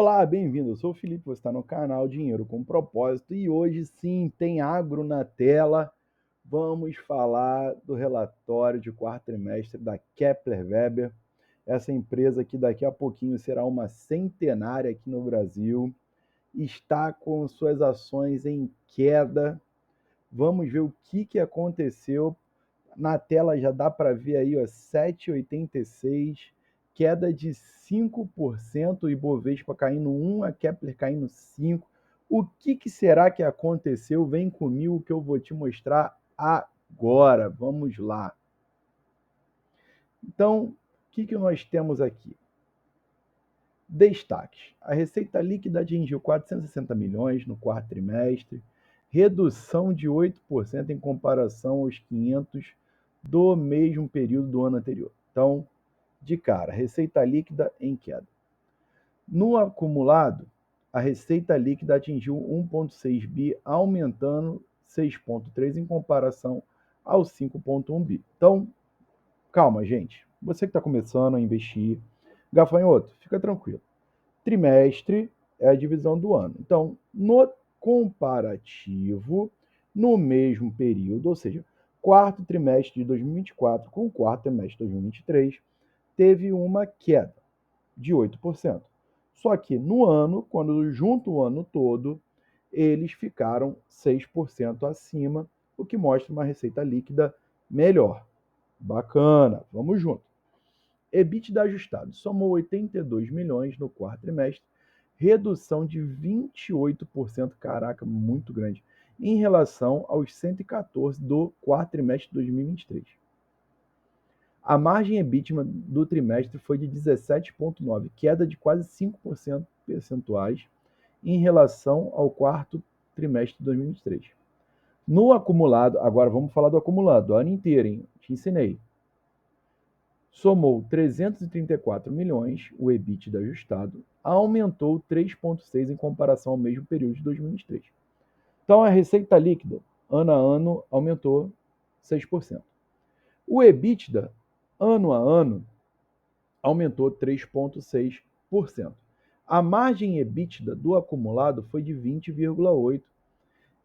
Olá, bem-vindo. Eu sou o Felipe, você está no canal Dinheiro com Propósito e hoje sim tem agro na tela. Vamos falar do relatório de quarto trimestre da Kepler Weber, essa empresa que daqui a pouquinho será uma centenária aqui no Brasil, está com suas ações em queda. Vamos ver o que aconteceu. Na tela já dá para ver aí, ó, 7,86, queda de 5%, o Ibovespa caindo 1, a Kepler caindo 5. O que será que aconteceu? Vem comigo que eu vou te mostrar agora. Vamos lá. Então, o que nós temos aqui? Destaques. A receita líquida atingiu 460 milhões no quarto trimestre, redução de 8% em comparação aos 500 do mesmo período do ano anterior. Então, de cara, receita líquida em queda. No acumulado, a receita líquida atingiu 1,6 bi, aumentando 6,3 em comparação aos 5,1 bi. Então, calma, gente. Você que está começando a investir, gafanhoto, fica tranquilo. Trimestre é a divisão do ano. Então, no comparativo, no mesmo período, ou seja, quarto trimestre de 2024 com o quarto trimestre de 2023, teve uma queda de 8%. Só que no ano, quando junto o ano todo, eles ficaram 6% acima, o que mostra uma receita líquida melhor. Bacana, vamos junto. EBITDA ajustado somou 82 milhões no quarto trimestre, redução de 28%, caraca, muito grande, em relação aos 114 do quarto trimestre de 2023. A margem EBITDA do trimestre foi de 17,9%, queda de quase 5% percentuais em relação ao quarto trimestre de 2023. No acumulado, agora vamos falar do acumulado, o ano inteiro, hein? Te ensinei. Somou 334 milhões, o EBITDA ajustado, aumentou 3,6% em comparação ao mesmo período de 2023. Então, a receita líquida, ano a ano, aumentou 6%. O EBITDA, ano a ano, aumentou 3,6%. A margem EBITDA do acumulado foi de 20,8%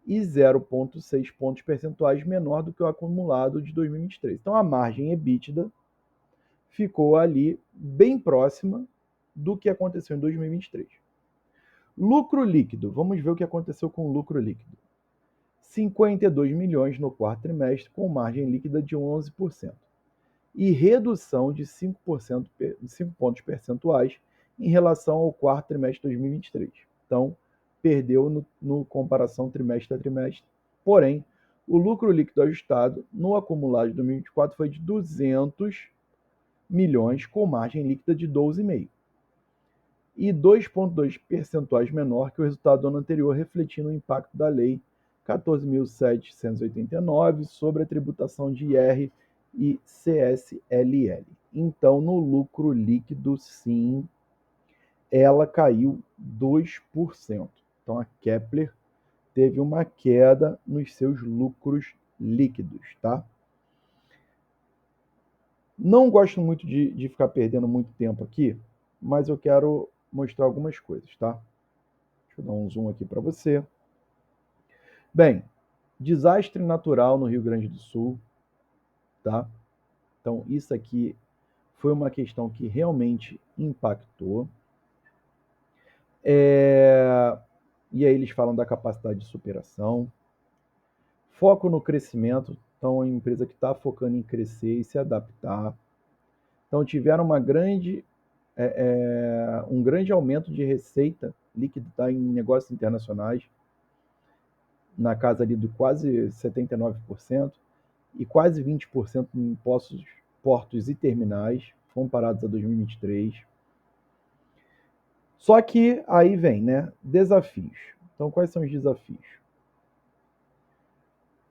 e 0,6 pontos percentuais menor do que o acumulado de 2023. Então, a margem EBITDA ficou ali bem próxima do que aconteceu em 2023. Lucro líquido, vamos ver o que aconteceu com o lucro líquido. 52 milhões no quarto trimestre, com margem líquida de 11%. E redução de 5 pontos percentuais em relação ao quarto trimestre de 2023. Então, perdeu no comparação trimestre a trimestre. Porém, o lucro líquido ajustado no acumulado de 2024 foi de 200 milhões, com margem líquida de 12,5%. E 2,2 percentuais menor que o resultado do ano anterior, refletindo o impacto da Lei 14.789 sobre a tributação de IR e CSLL. Então, no lucro líquido, sim, ela caiu 2%. Então, a Kepler teve uma queda nos seus lucros líquidos, tá? Não gosto muito de ficar perdendo muito tempo aqui, mas eu quero mostrar algumas coisas, tá? Deixa eu dar um zoom aqui para você. Bem, desastre natural no Rio Grande do Sul, tá? Então, isso aqui foi uma questão que realmente impactou. E aí eles falam da capacidade de superação. Foco no crescimento. Então, é uma empresa que está focando em crescer e se adaptar. Então, tiveram um grande aumento de receita líquida, tá, em negócios internacionais, na casa ali de quase 79%, e quase 20% em portos e terminais, comparados a 2023. Só que aí vem, né, desafios. Então, quais são os desafios?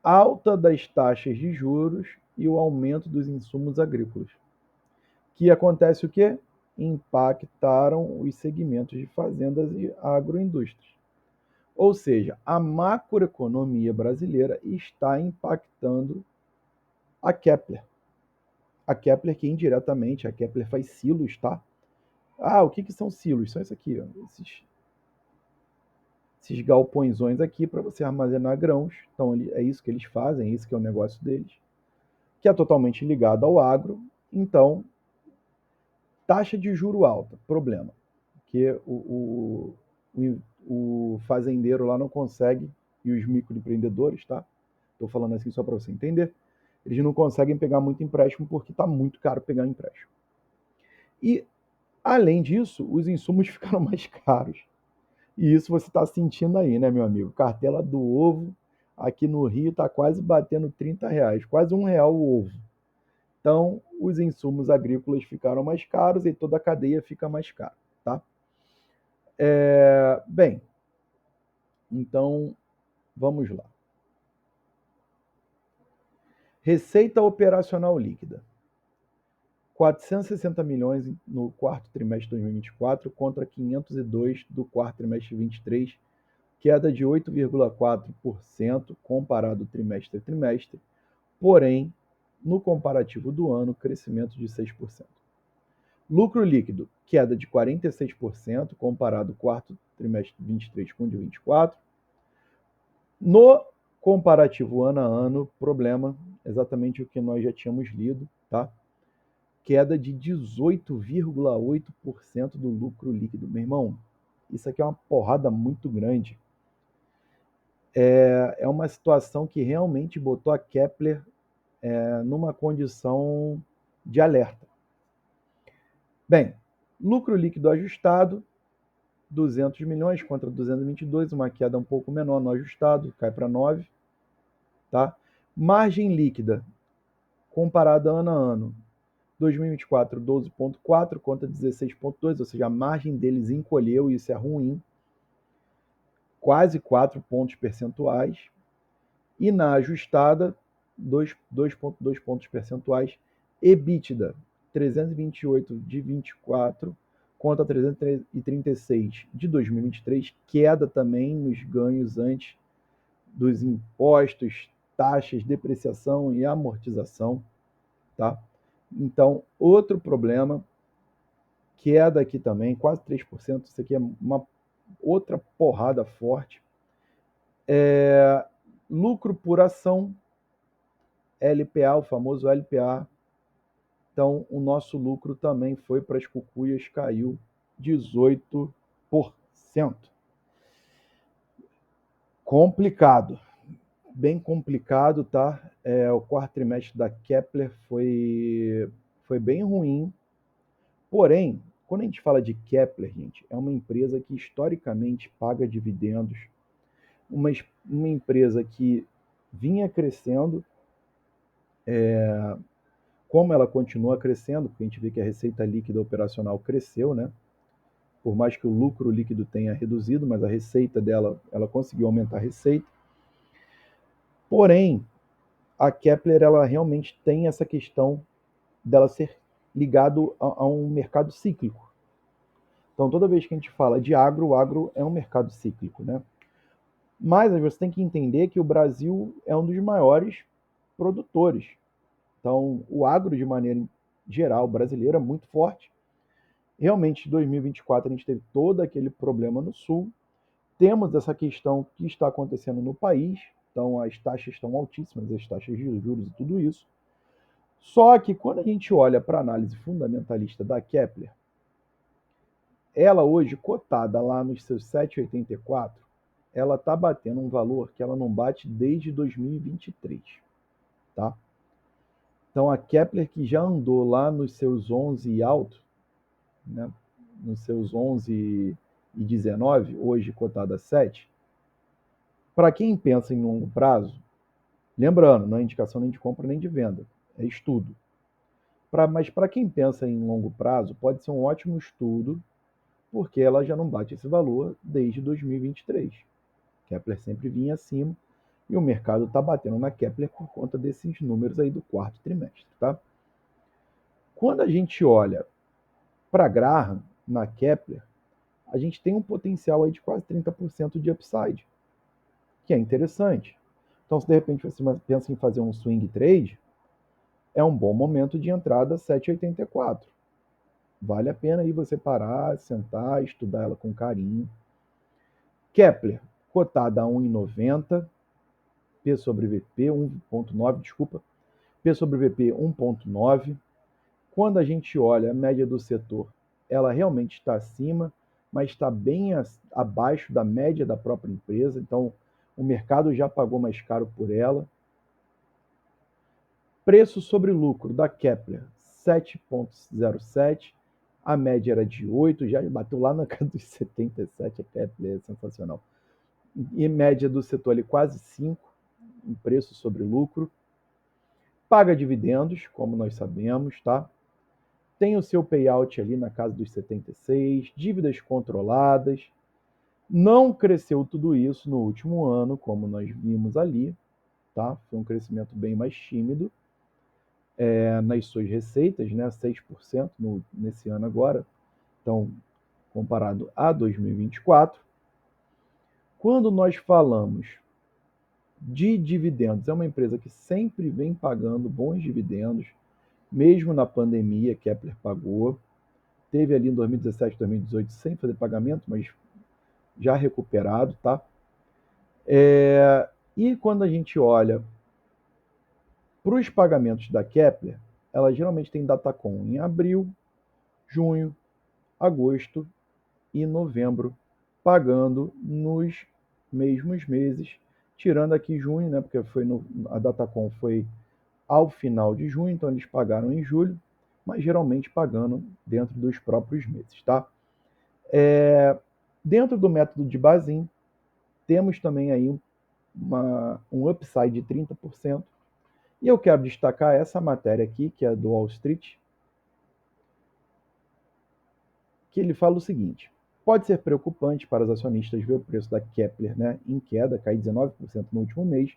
Alta das taxas de juros e o aumento dos insumos agrícolas. Que acontece o quê? Impactaram os segmentos de fazendas e agroindústrias. Ou seja, a macroeconomia brasileira está impactando a Kepler. A Kepler que indiretamente, a Kepler faz silos, tá? Ah, o que, que são silos? São isso aqui, ó, esses galpõezões aqui para você armazenar grãos. Então, é isso que eles fazem, é isso que é o negócio deles, que é totalmente ligado ao agro. Então, taxa de juro alta, problema. Que o fazendeiro lá não consegue, e os microempreendedores, tá? Estou falando assim só para você entender, eles não conseguem pegar muito empréstimo porque está muito caro pegar empréstimo. E, além disso, os insumos ficaram mais caros. E isso você está sentindo aí, né, meu amigo? Cartela do ovo aqui no Rio está quase batendo R$ 30, quase R$ 1 o ovo. Então, os insumos agrícolas ficaram mais caros e toda a cadeia fica mais cara, tá? Bem, então vamos lá. Receita operacional líquida. 460 milhões no quarto trimestre de 2024 contra 502 do quarto trimestre de 2023, queda de 8,4% comparado trimestre a trimestre, porém, no comparativo do ano, crescimento de 6%. Lucro líquido, queda de 46% comparado quarto trimestre de 23 com o de 24. No comparativo ano a ano, problema, exatamente o que nós já tínhamos lido, tá? Queda de 18,8% do lucro líquido. Meu irmão, isso aqui é uma porrada muito grande. É uma situação que realmente botou a Kepler numa condição de alerta. Bem, lucro líquido ajustado, 200 milhões contra 222, uma queda um pouco menor no ajustado, cai para 9. Tá? Margem líquida, comparada ano a ano, 2024, 12,4 contra 16,2, ou seja, a margem deles encolheu, e isso é ruim, quase 4 pontos percentuais. E na ajustada, 2,2 pontos percentuais. EBITDA, 328 de 24 contra 336 de 2023, queda também nos ganhos antes dos impostos, taxas, depreciação e amortização, tá? Então, outro problema, queda aqui também, quase 3%, isso aqui é uma outra porrada forte. Lucro por ação, LPA, o famoso LPA. Então, o nosso lucro também foi para as cucuias, caiu 18%. Complicado, bem complicado, tá? O quarto trimestre da Kepler foi bem ruim. Porém, quando a gente fala de Kepler, gente, é uma empresa que historicamente paga dividendos, uma empresa que vinha crescendo, como ela continua crescendo, porque a gente vê que a receita líquida operacional cresceu, né? Por mais que o lucro líquido tenha reduzido, mas a receita dela, ela conseguiu aumentar a receita. Porém, a Kepler, ela realmente tem essa questão dela ser ligado a um mercado cíclico. Então, toda vez que a gente fala de agro, o agro é um mercado cíclico, né? Mas você tem que entender que o Brasil é um dos maiores produtores. Então, o agro, de maneira geral, brasileiro, é muito forte. Realmente, em 2024, a gente teve todo aquele problema no Sul. Temos essa questão que está acontecendo no país. Então, as taxas estão altíssimas, as taxas de juros e tudo isso. Só que, quando a gente olha para a análise fundamentalista da Kepler, ela hoje, cotada lá nos seus 7,84, ela está batendo um valor que ela não bate desde 2023, tá? Então, a Kepler, que já andou lá nos seus 11 e alto, né? Nos seus 11 e 19, hoje cotada a 7, para quem pensa em longo prazo, lembrando, não é indicação nem de compra nem de venda, é estudo. Mas para quem pensa em longo prazo, pode ser um ótimo estudo, porque ela já não bate esse valor desde 2023. Kepler sempre vinha acima e o mercado está batendo na Kepler por conta desses números aí do quarto trimestre, tá? Quando a gente olha para Graham na Kepler, a gente tem um potencial aí de quase 30% de upside, que é interessante. Então, se de repente você pensa em fazer um swing trade, é um bom momento de entrada 7,84. Vale a pena aí você parar, sentar, estudar ela com carinho. Kepler, cotada a 1,90, P sobre VP 1,9, desculpa, P sobre VP 1,9. Quando a gente olha a média do setor, ela realmente está acima, mas está bem abaixo da média da própria empresa, então o mercado já pagou mais caro por ela. Preço sobre lucro da Kepler, 7,07, a média era de 8, já bateu lá na casa dos 77, a Kepler é sensacional. E média do setor ali quase 5, em preço sobre lucro. Paga dividendos, como nós sabemos, tá? Tem o seu payout ali na casa dos 76, dívidas controladas. Não cresceu tudo isso no último ano, como nós vimos ali, tá? Foi um crescimento bem mais tímido nas suas receitas, né? 6% nesse ano agora, então comparado a 2024. Quando nós falamos de dividendos, é uma empresa que sempre vem pagando bons dividendos, mesmo na pandemia, Kepler pagou. Teve ali em 2017, 2018 sem fazer pagamento, mas já recuperado, tá? E quando a gente olha para os pagamentos da Kepler, ela geralmente tem Datacom em abril, junho, agosto e novembro, pagando nos mesmos meses, tirando aqui junho, né? Porque a Datacom foi ao final de junho, então eles pagaram em julho, mas geralmente pagando dentro dos próprios meses, tá? Dentro do método de Bazin, temos também aí um upside de 30%. E eu quero destacar essa matéria aqui, que é do Wall Street, que ele fala o seguinte: pode ser preocupante para os acionistas ver o preço da Kepler, né, em queda, cair 19% no último mês,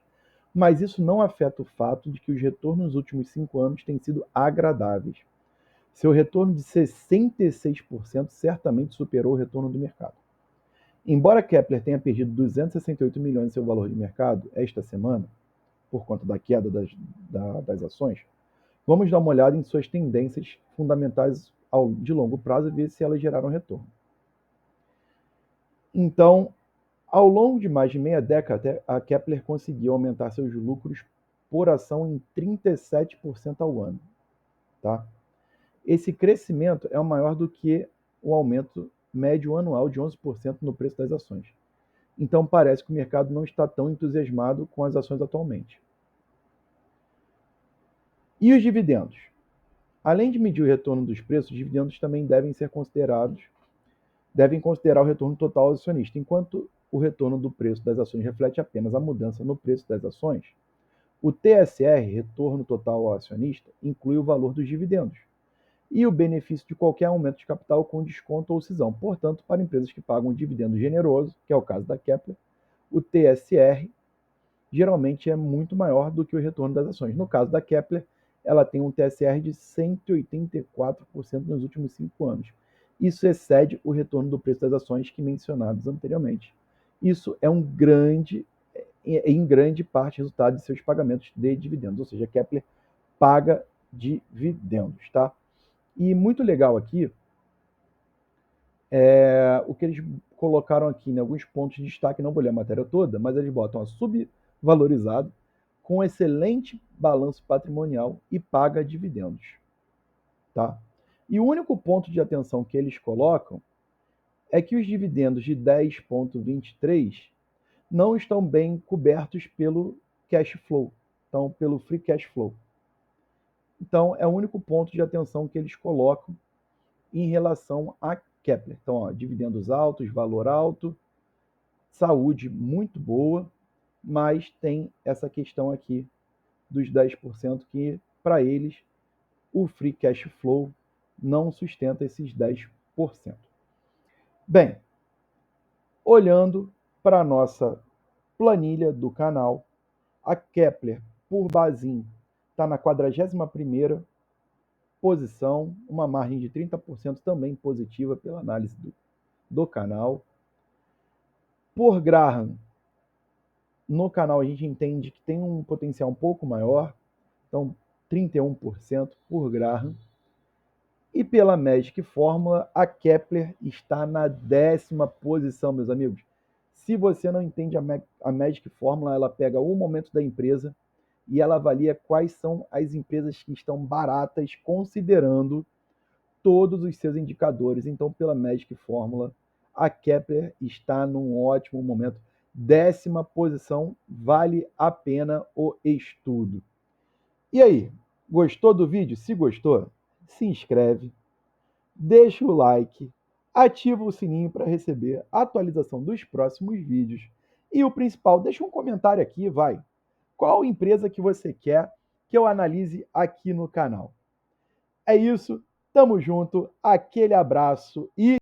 mas isso não afeta o fato de que os retornos nos últimos 5 anos têm sido agradáveis. Seu retorno de 66% certamente superou o retorno do mercado. Embora Kepler tenha perdido 268 milhões em seu valor de mercado esta semana, por conta da queda das ações, vamos dar uma olhada em suas tendências fundamentais de longo prazo e ver se elas geraram retorno. Então, ao longo de mais de meia década, a Kepler conseguiu aumentar seus lucros por ação em 37% ao ano. Tá? Esse crescimento é maior do que o aumento médio anual de 11% no preço das ações. Então, parece que o mercado não está tão entusiasmado com as ações atualmente. E os dividendos? Além de medir o retorno dos preços, os dividendos também devem considerar o retorno total ao acionista. Enquanto o retorno do preço das ações reflete apenas a mudança no preço das ações, o TSR, retorno total ao acionista, inclui o valor dos dividendos e o benefício de qualquer aumento de capital com desconto ou cisão. Portanto, para empresas que pagam um dividendo generoso, que é o caso da Kepler, o TSR geralmente é muito maior do que o retorno das ações. No caso da Kepler, ela tem um TSR de 184% nos últimos 5 anos. Isso excede o retorno do preço das ações que mencionados anteriormente. Isso é em grande parte, resultado de seus pagamentos de dividendos, ou seja, a Kepler paga dividendos, tá? E muito legal aqui o que eles colocaram aqui, né, alguns pontos de destaque, não vou ler a matéria toda, mas eles botam a subvalorizado, com excelente balanço patrimonial e paga dividendos. Tá? E o único ponto de atenção que eles colocam é que os dividendos de 10,23 não estão bem cobertos pelo cash flow, então pelo free cash flow. Então é o único ponto de atenção que eles colocam em relação a Kepler. Então, ó, dividendos altos, valor alto, saúde muito boa, mas tem essa questão aqui dos 10% que, para eles, o free cash flow não sustenta esses 10%. Bem, olhando para a nossa planilha do canal, a Kepler, por Bazin, está na 41ª posição, uma margem de 30% também positiva pela análise do canal. Por Graham, no canal a gente entende que tem um potencial um pouco maior, então 31% por Graham. E pela Magic Fórmula, a Kepler está na 10ª posição, meus amigos. Se você não entende a Magic Fórmula, ela pega o momento da empresa e ela avalia quais são as empresas que estão baratas, considerando todos os seus indicadores. Então, pela Magic Fórmula, a Kepler está num ótimo momento. 10ª posição, vale a pena o estudo. E aí, gostou do vídeo? Se gostou, se inscreve, deixa o like, ativa o sininho para receber a atualização dos próximos vídeos. E o principal, deixa um comentário aqui, vai. Qual empresa que você quer que eu analise aqui no canal? É isso, tamo junto, aquele abraço e